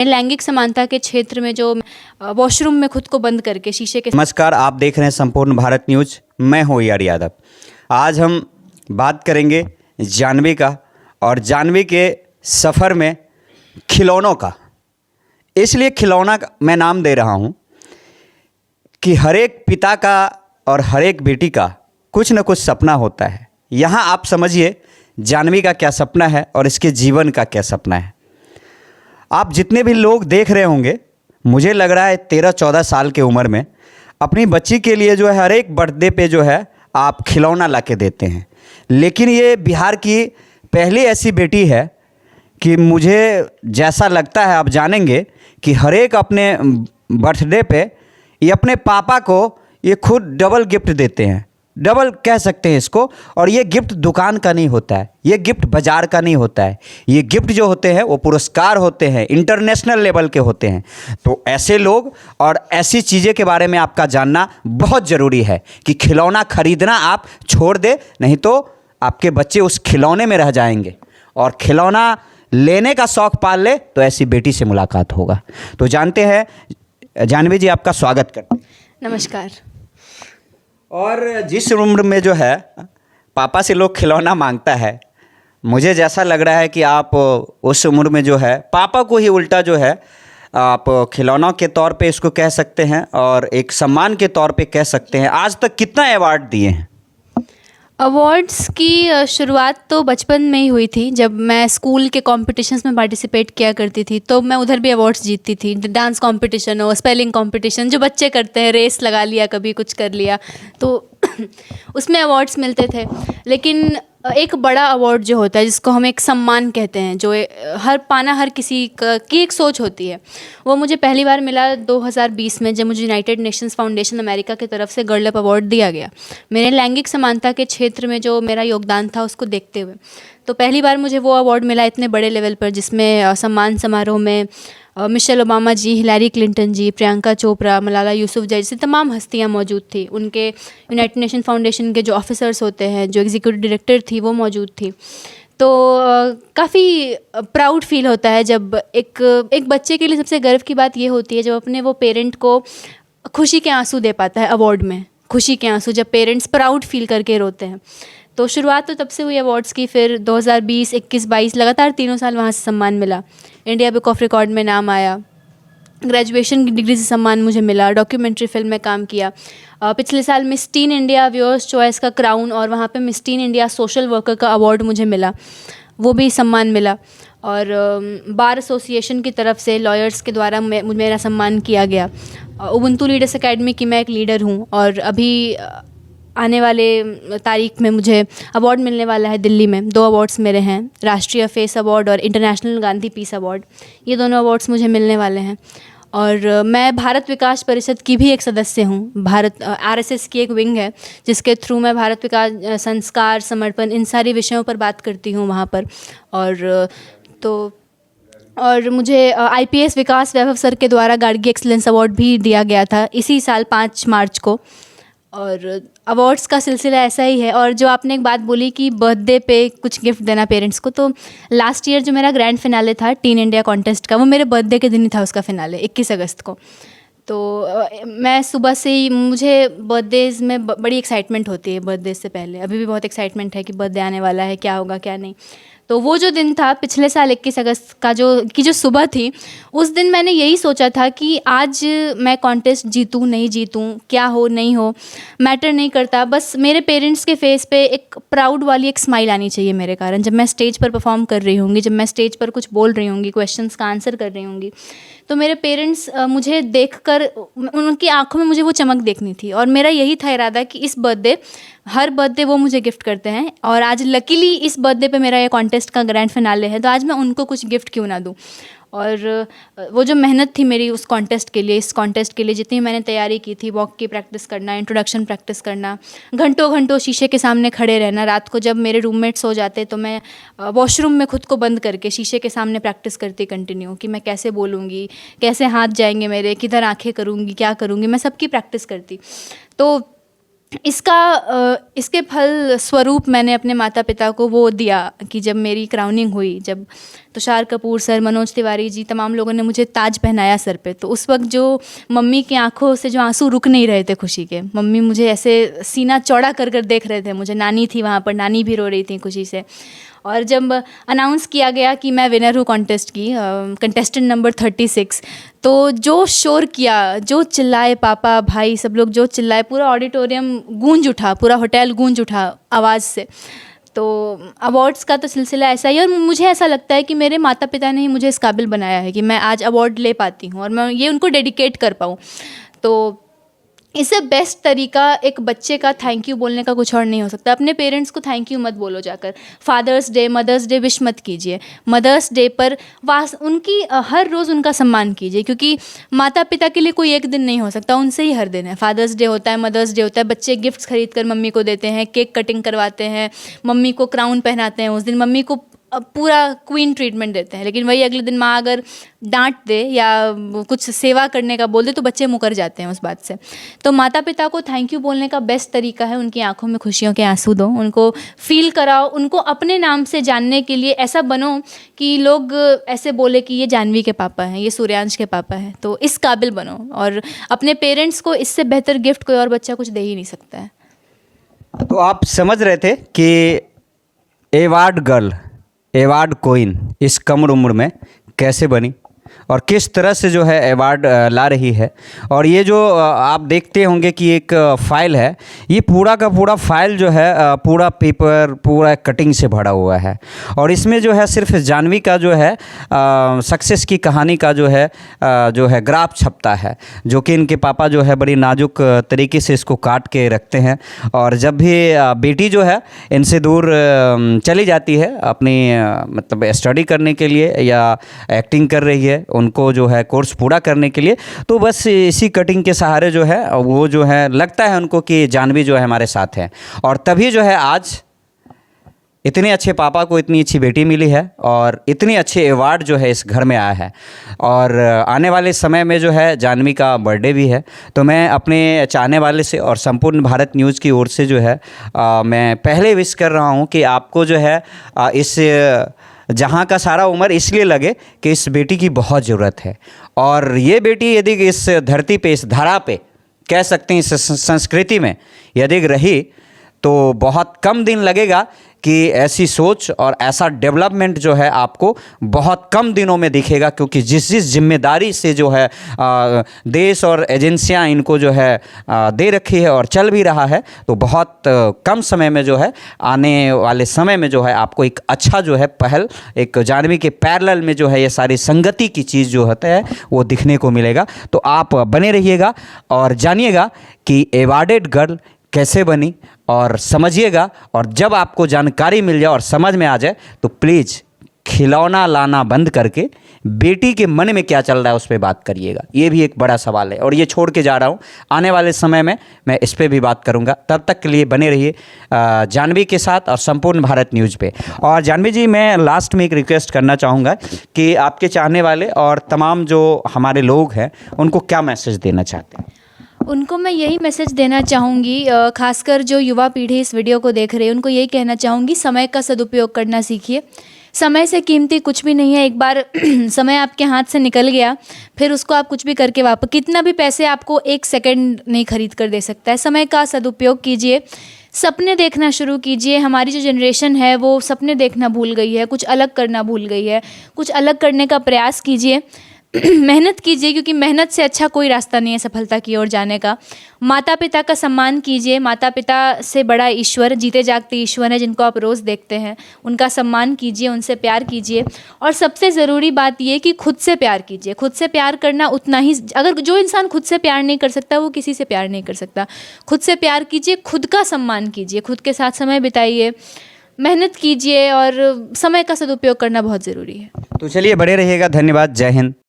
लैंगिक समानता के क्षेत्र में जो वॉशरूम में खुद को बंद करके शीशे के। नमस्कार, आप देख रहे हैं संपूर्ण भारत न्यूज। मैं हूं यार यादव। आज हम बात करेंगे जाह्नवी का और जाह्नवी के सफ़र में खिलौनों का। इसलिए खिलौना मैं नाम दे रहा हूं कि हर एक पिता का और हर एक बेटी का कुछ न कुछ सपना होता है। यहाँ आप समझिए जाह्नवी का क्या सपना है और इसके जीवन का क्या सपना है। आप जितने भी लोग देख रहे होंगे, मुझे लग रहा है 13-14 साल की उम्र में अपनी बच्ची के लिए जो है हर एक बर्थडे पे जो है आप खिलौना ला के देते हैं। लेकिन ये बिहार की पहली ऐसी बेटी है कि मुझे जैसा लगता है, आप जानेंगे कि हर एक अपने बर्थडे पे ये अपने पापा को ये खुद डबल गिफ्ट देते हैं। डबल कह सकते हैं इसको। और ये गिफ्ट दुकान का नहीं होता है, ये गिफ्ट बाज़ार का नहीं होता है। ये गिफ्ट जो होते हैं वो पुरस्कार होते हैं, इंटरनेशनल लेवल के होते हैं। तो ऐसे लोग और ऐसी चीज़ें के बारे में आपका जानना बहुत ज़रूरी है कि खिलौना खरीदना आप छोड़ दे, नहीं तो आपके बच्चे उस खिलौने में रह जाएंगे। और खिलौना लेने का शौक़ पाल ले तो ऐसी बेटी से मुलाकात होगा। तो जानते हैं जाह्नवी जी, आपका स्वागत करते हैं। नमस्कार। और जिस उम्र में जो है पापा से लोग खिलौना मांगता है, मुझे जैसा लग रहा है कि आप उस उम्र में जो है पापा को ही उल्टा जो है आप खिलौनों के तौर पे इसको कह सकते हैं और एक सम्मान के तौर पे कह सकते हैं। आज तक कितना अवार्ड दिए हैं? अवार्ड्स की शुरुआत तो बचपन में ही हुई थी। जब मैं स्कूल के कॉम्पिटिशन्स में पार्टिसिपेट किया करती थी तो मैं उधर भी अवार्ड्स जीतती थी। डांस कंपटीशन हो, स्पेलिंग कंपटीशन, जो बच्चे करते हैं, रेस लगा लिया, कभी कुछ कर लिया, तो उसमें अवार्ड्स मिलते थे। लेकिन एक बड़ा अवार्ड जो होता है, जिसको हम एक सम्मान कहते हैं, जो हर किसी की एक सोच होती है, वो मुझे पहली बार मिला 2020 में, जब मुझे यूनाइटेड नेशंस फाउंडेशन अमेरिका की तरफ से गर्ल अप अवार्ड दिया गया। मेरे लैंगिक समानता के क्षेत्र में जो मेरा योगदान था उसको देखते हुए तो पहली बार मुझे वो अवार्ड मिला इतने बड़े लेवल पर, जिसमें सम्मान समारोह में मिशेल ओबामा जी, हिलारी क्लिंटन जी, प्रियंका चोपड़ा, मलाला यूसुफजई जैसी तमाम हस्तियां मौजूद थी। उनके यूनाइटेड नेशन फाउंडेशन के जो ऑफिसर्स होते हैं, जो एग्जीक्यूटिव डायरेक्टर थी, वो मौजूद थी। तो काफ़ी प्राउड फील होता है जब एक बच्चे के लिए सबसे गर्व की बात ये होती है जब अपने वो पेरेंट को खुशी के आंसू दे पाता है अवार्ड में। खुशी के आंसू, जब पेरेंट्स प्राउड फील करके रोते हैं। तो शुरुआत तो तब से हुई अवार्ड्स की। फिर 2020, 21, 22 लगातार 3 साल वहाँ से सम्मान मिला। इंडिया बुक ऑफ रिकॉर्ड में नाम आया, ग्रेजुएशन की डिग्री से सम्मान मुझे मिला, डॉक्यूमेंट्री फिल्म में काम किया। पिछले साल miss tin India viewers choice का क्राउन और वहाँ पे miss tin India social worker का अवार्ड मुझे मिला, वो भी सम्मान मिला। और बार एसोसिएशन की तरफ से लॉयर्स के द्वारा मेरा सम्मान किया गया। उबुंटू लीडर्स एकेडमी की मैं एक लीडर हूँ और अभी आने वाले तारीख में मुझे अवार्ड मिलने वाला है। दिल्ली में 2 अवार्ड्स मेरे हैं, राष्ट्रीय फेस अवार्ड और इंटरनेशनल गांधी पीस अवार्ड। ये दोनों अवार्ड्स मुझे मिलने वाले हैं। और मैं भारत विकास परिषद की भी एक सदस्य हूँ। भारत आरएसएस की एक विंग है जिसके थ्रू मैं भारत विकास, संस्कार, समर्पण, इन सारी विषयों पर बात करती हूँ वहाँ पर। और मुझे आईपीएस विकास वैभव सर के द्वारा गार्गी एक्सीलेंस अवार्ड भी दिया गया था इसी साल 5 मार्च को। और अवार्ड्स का सिलसिला ऐसा ही है। और जो आपने एक बात बोली कि बर्थडे पे कुछ गिफ्ट देना पेरेंट्स को, तो लास्ट ईयर जो मेरा ग्रैंड फिनाले था टीन इंडिया कॉन्टेस्ट का, वो मेरे बर्थडे के दिन ही था, उसका फिनाले 21 अगस्त को। तो मैं सुबह से ही, मुझे बर्थडेज़ में बड़ी एक्साइटमेंट होती है। बर्थडे से पहले अभी भी बहुत एक्साइटमेंट है कि बर्थडे आने वाला है, क्या होगा क्या नहीं। तो वो जो दिन था पिछले साल 21 अगस्त का जो सुबह थी, उस दिन मैंने यही सोचा था कि आज मैं कॉन्टेस्ट जीतूँ नहीं जीतूँ, क्या हो नहीं हो, मैटर नहीं करता, बस मेरे पेरेंट्स के फेस पे एक प्राउड वाली एक स्माइल आनी चाहिए मेरे कारण। जब मैं स्टेज पर परफॉर्म कर रही होंगी, जब मैं स्टेज पर कुछ बोल रही होंगी, क्वेश्चंस का आंसर कर रही होंगी, तो मेरे पेरेंट्स मुझे देखकर, उनकी आंखों में मुझे वो चमक देखनी थी। और मेरा यही था इरादा कि इस बर्थडे, हर बर्थडे वो मुझे गिफ्ट करते हैं और आज लकीली इस बर्थडे पे मेरा ये कॉन्टेस्ट का ग्रैंड फिनाले है, तो आज मैं उनको कुछ गिफ्ट क्यों ना दूँ। और वो जो मेहनत थी मेरी उस कॉन्टेस्ट के लिए, इस कॉन्टेस्ट के लिए जितनी मैंने तैयारी की थी, वॉक की प्रैक्टिस करना, इंट्रोडक्शन प्रैक्टिस करना, घंटों घंटों शीशे के सामने खड़े रहना, रात को जब मेरे रूममेट्स सो जाते तो मैं वॉशरूम में खुद को बंद करके शीशे के सामने प्रैक्टिस करती कंटिन्यू, कि मैं कैसे बोलूँगी, कैसे हाथ जाएंगे मेरे, किधर आंखें करूँगी, क्या करूँगी, मैं सबकी प्रैक्टिस करती। तो इसके फल स्वरूप मैंने अपने माता पिता को वो दिया कि जब मेरी क्राउनिंग हुई, जब तुषार कपूर सर, मनोज तिवारी जी, तमाम लोगों ने मुझे ताज पहनाया सर पे, तो उस वक्त जो मम्मी की आंखों से जो आंसू रुक नहीं रहे थे खुशी के, मम्मी मुझे ऐसे सीना चौड़ा कर कर देख रहे थे मुझे, नानी थी वहाँ पर, नानी भी रो रही थी खुशी से। और जब अनाउंस किया गया कि मैं विनर हूँ कॉन्टेस्ट की, कंटेस्टेंट नंबर 36, तो जो शोर किया, जो चिल्लाए पापा भाई सब लोग जो चिल्लाए, पूरा ऑडिटोरियम गूंज उठा, पूरा होटल गूंज उठा आवाज़ से। तो अवार्ड्स का तो सिलसिला ऐसा ही है, और मुझे ऐसा लगता है कि मेरे माता पिता ने ही मुझे इस काबिल बनाया है कि मैं आज अवार्ड ले पाती हूँ और मैं ये उनको डेडिकेट कर पाऊँ। तो इससे बेस्ट तरीका एक बच्चे का थैंक यू बोलने का कुछ और नहीं हो सकता। अपने पेरेंट्स को थैंक यू मत बोलो जाकर, father's day, mother's day wish मत कीजिए। मदर्स डे पर उनकी हर रोज़ उनका सम्मान कीजिए, क्योंकि माता पिता के लिए कोई एक दिन नहीं हो सकता, उनसे ही हर दिन है। फादर्स डे होता है, मदर्स डे होता है, बच्चे गिफ्ट्स खरीद कर मम्मी को देते हैं, केक कटिंग करवाते हैं, मम्मी को क्राउन पहनाते हैं, उस दिन मम्मी को पूरा क्वीन ट्रीटमेंट देते हैं। लेकिन वही अगले दिन माँ अगर डांट दे या कुछ सेवा करने का बोल दे तो बच्चे मुकर जाते हैं उस बात से। तो माता पिता को थैंक यू बोलने का बेस्ट तरीका है उनकी आंखों में खुशियों के आंसू दो, उनको फील कराओ, उनको अपने नाम से जानने के लिए ऐसा बनो कि लोग ऐसे बोले कि ये जानवी के पापा हैं, ये सूर्यांश के पापा हैं। तो इस काबिल बनो, और अपने पेरेंट्स को इससे बेहतर गिफ्ट कोई और बच्चा कुछ दे ही नहीं सकता है। तो आप समझ रहे थे कि एवार्ड गर्ल, एवार्ड क्वीन इस कम उम्र में कैसे बनी और किस तरह से जो है अवार्ड ला रही है। और ये जो आप देखते होंगे कि एक फ़ाइल है, ये पूरा का पूरा फाइल जो है पूरा पेपर, पूरा कटिंग से भरा हुआ है। और इसमें जो है सिर्फ जानवी का जो है सक्सेस की कहानी का जो है ग्राफ छपता है, जो कि इनके पापा जो है बड़ी नाजुक तरीके से इसको काट के रखते हैं। और जब भी बेटी जो है इनसे दूर चली जाती है अपनी मतलब स्टडी करने के लिए या एक्टिंग कर रही है, उनको जो है कोर्स पूरा करने के लिए, तो बस इसी कटिंग के सहारे जो है वो जो है लगता है उनको कि जानवी जो है हमारे साथ है। और तभी जो है आज इतने अच्छे पापा को इतनी अच्छी बेटी मिली है और इतनी अच्छे अवार्ड जो है इस घर में आया है। और आने वाले समय में जो है जानवी का बर्थडे भी है, तो मैं अपने चाहने वाले से और संपूर्ण भारत न्यूज़ की ओर से जो है मैं पहले विश कर रहा हूँ कि आपको जो है इस जहाँ का सारा उम्र इसलिए लगे कि इस बेटी की बहुत ज़रूरत है। और ये बेटी यदि इस धरती पे, इस धरा पे, कह सकते हैं इस संस्कृति में यदि रही तो बहुत कम दिन लगेगा कि ऐसी सोच और ऐसा डेवलपमेंट जो है आपको बहुत कम दिनों में दिखेगा। क्योंकि जिस जिम्मेदारी से जो है देश और एजेंसियां इनको जो है दे रखी है और चल भी रहा है, तो बहुत कम समय में जो है आने वाले समय में जो है आपको एक अच्छा जो है पहल, एक जानवी के पैरेलल में जो है ये सारी संगति की चीज़ जो होता है वो दिखने को मिलेगा। तो आप बने रहिएगा और जानिएगा कि एवार्डेड गर्ल कैसे बनी और समझिएगा। और जब आपको जानकारी मिल जाए और समझ में आ जाए तो प्लीज़ खिलौना लाना बंद करके बेटी के मन में क्या चल रहा है उस पर बात करिएगा। ये भी एक बड़ा सवाल है और ये छोड़ के जा रहा हूँ, आने वाले समय में मैं इस पर भी बात करूँगा। तब तक के लिए बने रहिए जानवी के साथ और संपूर्ण भारत न्यूज़ पे। और जानवी जी, मैं लास्ट में एक रिक्वेस्ट करना चाहूँगा कि आपके चाहने वाले और तमाम जो हमारे लोग हैं उनको क्या मैसेज देना चाहते हैं? उनको मैं यही मैसेज देना चाहूँगी, खासकर जो युवा पीढ़ी इस वीडियो को देख रही है उनको यही कहना चाहूँगी, समय का सदुपयोग करना सीखिए। समय से कीमती कुछ भी नहीं है। एक बार समय आपके हाथ से निकल गया, फिर उसको आप कुछ भी करके वापस, कितना भी पैसे आपको एक सेकंड नहीं खरीद कर दे सकता है। समय का सदुपयोग कीजिए, सपने देखना शुरू कीजिए। हमारी जो जनरेशन है वो सपने देखना भूल गई है, कुछ अलग करना भूल गई है। कुछ अलग करने का प्रयास कीजिए, मेहनत कीजिए, क्योंकि मेहनत से अच्छा कोई रास्ता नहीं है सफलता की ओर जाने का। माता पिता का सम्मान कीजिए। माता पिता से बड़ा ईश्वर, जीते जागते ईश्वर है जिनको आप रोज़ देखते हैं, उनका सम्मान कीजिए, उनसे प्यार कीजिए। और सबसे ज़रूरी बात ये कि खुद से प्यार कीजिए। खुद से प्यार करना उतना ही, अगर जो इंसान खुद से प्यार नहीं कर सकता वो किसी से प्यार नहीं कर सकता। खुद से प्यार कीजिए, खुद का सम्मान कीजिए, खुद के साथ समय बिताइए, मेहनत कीजिए और समय का सदुपयोग करना बहुत ज़रूरी है। तो चलिए, बड़े रहिएगा। धन्यवाद। जय हिंद।